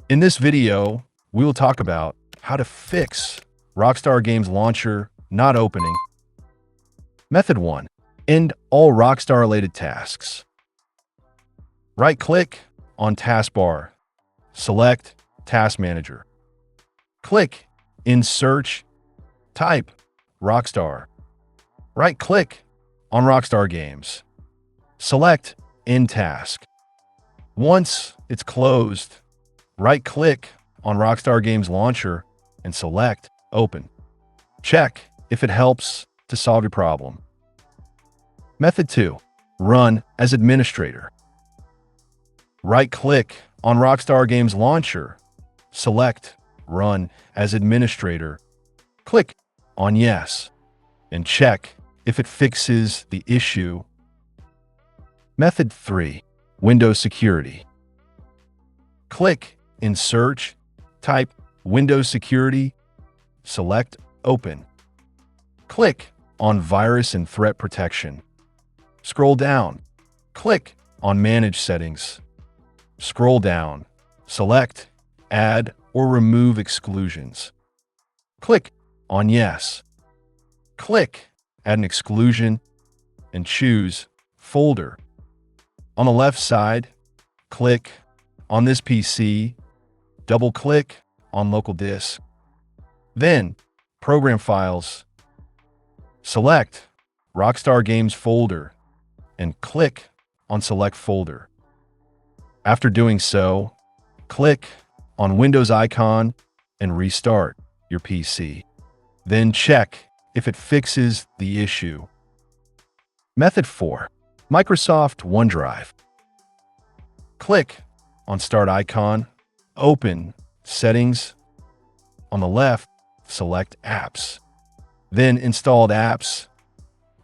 In this video, we will talk about how to fix Rockstar Games Launcher not opening. Method 1. End all Rockstar-related tasks. Right-click on Taskbar. Select Task Manager. Click in Search. Type Rockstar. Right-click on Rockstar Games. Select End Task. Once it's closed, right-click on Rockstar Games Launcher and select Open. Check if it helps to solve your problem. Method 2. Run as administrator. Right-click on Rockstar Games Launcher. Select Run as administrator. Click on Yes and check if it fixes the issue. Method 3. Windows Security. Click in Search, type Windows Security, select Open. Click on Virus and Threat Protection. Scroll down, click on Manage Settings. Scroll down, select Add or Remove Exclusions. Click on Yes. Click Add an exclusion and choose Folder. On the left side, click on this PC, double-click on Local Disk. Then, Program Files. Select Rockstar Games Folder and click on Select Folder. After doing so, click on Windows icon and restart your PC. Then check if it fixes the issue. Method 4. Microsoft OneDrive. Click on Start icon, open Settings. On the left, select Apps. Then Installed Apps.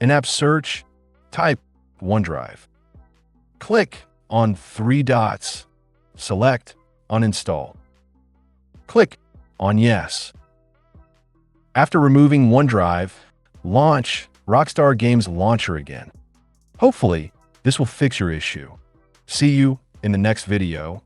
In App Search, type OneDrive. Click on three dots, select Uninstall. Click on Yes. After removing OneDrive, launch Rockstar Games Launcher again. Hopefully, this will fix your issue. See you in the next video.